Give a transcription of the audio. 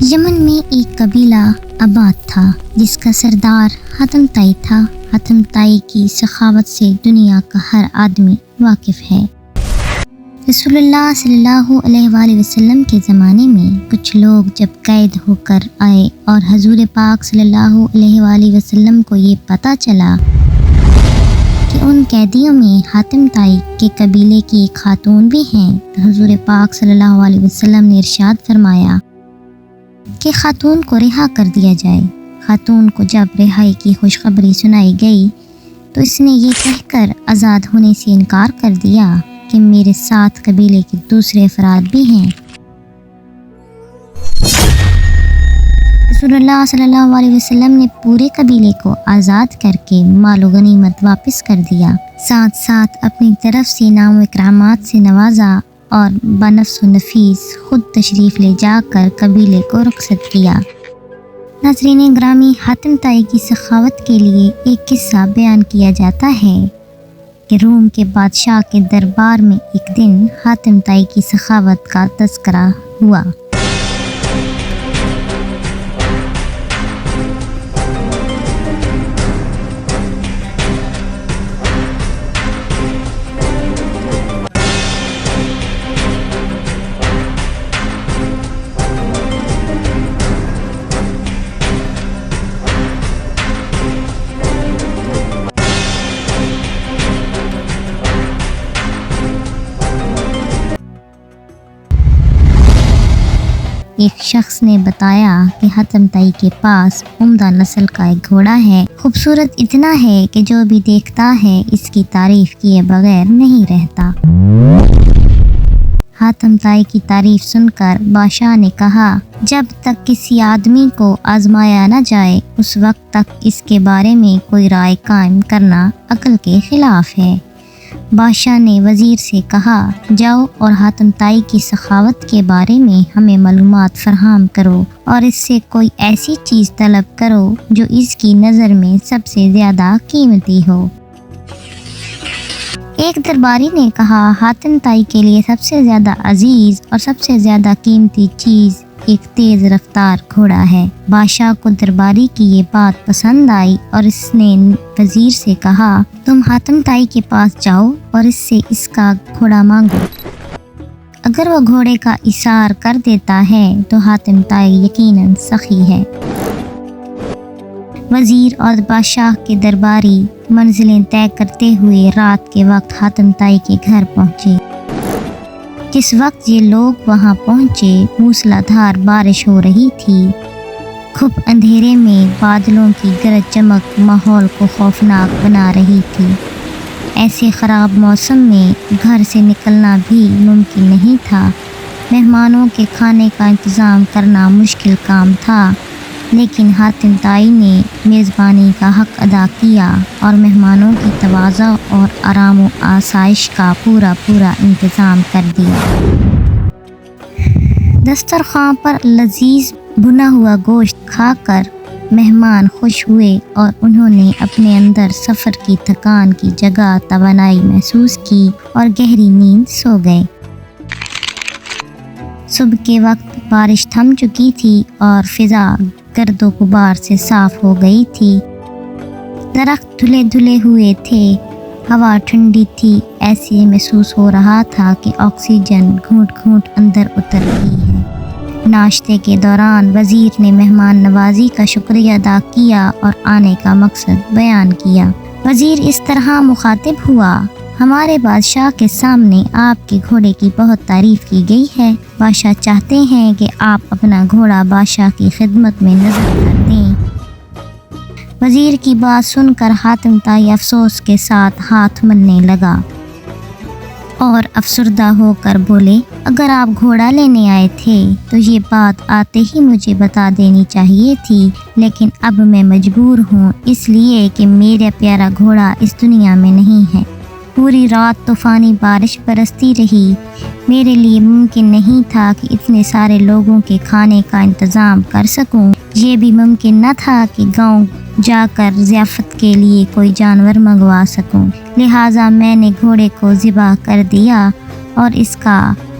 یمن میں ایک قبیلہ آباد تھا جس کا سردار حاتم طائی تھا۔ حاتم طائی کی سخاوت سے دنیا کا ہر آدمی واقف ہے۔ رسول اللہ صلی اللہ علیہ وآلہ وسلم کے زمانے میں کچھ لوگ جب قید ہو کر آئے اور حضور پاک صلی اللہ علیہ وآلہ وسلم کو یہ پتہ چلا کہ ان قیدیوں میں حاتم طائی کے قبیلے کی ایک خاتون بھی ہیں، تو حضور پاک صلی اللہ علیہ وسلم نے ارشاد فرمایا کہ خاتون کو رہا کر دیا جائے۔ خاتون کو جب رہائی کی خوشخبری سنائی گئی تو اس نے یہ کہہ کر آزاد ہونے سے انکار کر دیا کہ میرے ساتھ قبیلے کے دوسرے افراد بھی ہیں۔ رسول اللہ صلی اللہ علیہ وسلم نے پورے قبیلے کو آزاد کر کے مال و غنیمت واپس کر دیا، ساتھ ساتھ اپنی طرف سے انعام و اکرامات سے نوازا اور بنفس و نفیس خود تشریف لے جا کر قبیلے کو رخصت کیا۔ ناظرین گرامی، حاتم طائی کی سخاوت کے لیے ایک قصہ بیان کیا جاتا ہے کہ روم کے بادشاہ کے دربار میں ایک دن حاتم طائی کی سخاوت کا تذکرہ ہوا۔ ایک شخص نے بتایا کہ حاتم طائی کے پاس عمدہ نسل کا ایک گھوڑا ہے، خوبصورت اتنا ہے کہ جو بھی دیکھتا ہے اس کی تعریف کیے بغیر نہیں رہتا۔ حاتم طائی کی تعریف سن کر بادشاہ نے کہا، جب تک کسی آدمی کو آزمایا نہ جائے اس وقت تک اس کے بارے میں کوئی رائے قائم کرنا عقل کے خلاف ہے۔ بادشاہ نے وزیر سے کہا، جاؤ اور حاتم طائی کی سخاوت کے بارے میں ہمیں معلومات فراہم کرو اور اس سے کوئی ایسی چیز طلب کرو جو اس کی نظر میں سب سے زیادہ قیمتی ہو۔ ایک درباری نے کہا، حاتم طائی کے لیے سب سے زیادہ عزیز اور سب سے زیادہ قیمتی چیز ایک تیز رفتار گھوڑا ہے۔ بادشاہ کو درباری کی یہ بات پسند آئی اور اس نے وزیر سے کہا، تم حاتم طائی کے پاس جاؤ اور اس سے اس کا گھوڑا مانگو۔ اگر وہ گھوڑے کا ایثار کر دیتا ہے تو حاتم طائی یقیناً سخی ہے۔ وزیر اور بادشاہ کے درباری منزلیں طے کرتے ہوئے رات کے وقت حاتم طائی کے گھر پہنچے۔ جس وقت یہ لوگ وہاں پہنچے موسلا دھار بارش ہو رہی تھی۔ کھپ اندھیرے میں بادلوں کی گرج چمک ماحول کو خوفناک بنا رہی تھی۔ ایسے خراب موسم میں گھر سے نکلنا بھی ممکن نہیں تھا۔ مہمانوں کے کھانے کا انتظام کرنا مشکل کام تھا، لیکن حاتم طائی نے میزبانی کا حق ادا کیا اور مہمانوں کی تواضع اور آرام و آسائش کا پورا انتظام کر دیا۔ دسترخوان پر لذیذ بھنا ہوا گوشت کھا کر مہمان خوش ہوئے اور انہوں نے اپنے اندر سفر کی تھکان کی جگہ توانائی محسوس کی اور گہری نیند سو گئے۔ صبح کے وقت بارش تھم چکی تھی اور فضا گرد و غبار سے صاف ہو گئی تھی۔ درخت دھلے ہوئے تھے، ہوا ٹھنڈی تھی، ایسے محسوس ہو رہا تھا کہ آکسیجن گھونٹ گھونٹ اندر اتر رہی ہے۔ ناشتے کے دوران وزیر نے مہمان نوازی کا شکریہ ادا کیا اور آنے کا مقصد بیان کیا۔ وزیر اس طرح مخاطب ہوا، ہمارے بادشاہ کے سامنے آپ کے گھوڑے کی بہت تعریف کی گئی ہے۔ بادشاہ چاہتے ہیں کہ آپ اپنا گھوڑا بادشاہ کی خدمت میں نظر کر دیں۔ وزیر کی بات سن کر حاتم طائی افسوس کے ساتھ ہاتھ ملنے لگا اور افسردہ ہو کر بولے، اگر آپ گھوڑا لینے آئے تھے تو یہ بات آتے ہی مجھے بتا دینی چاہیے تھی، لیکن اب میں مجبور ہوں اس لیے کہ میرا پیارا گھوڑا اس دنیا میں نہیں ہے۔ پوری رات طوفانی بارش برستی رہی، میرے لیے ممکن نہیں تھا کہ اتنے سارے لوگوں کے کھانے کا انتظام کر سکوں۔ یہ بھی ممکن نہ تھا کہ گاؤں جا کر ضیافت کے لیے کوئی جانور منگوا سکوں، لہٰذا میں نے گھوڑے کو ذبح کر دیا اور اس کا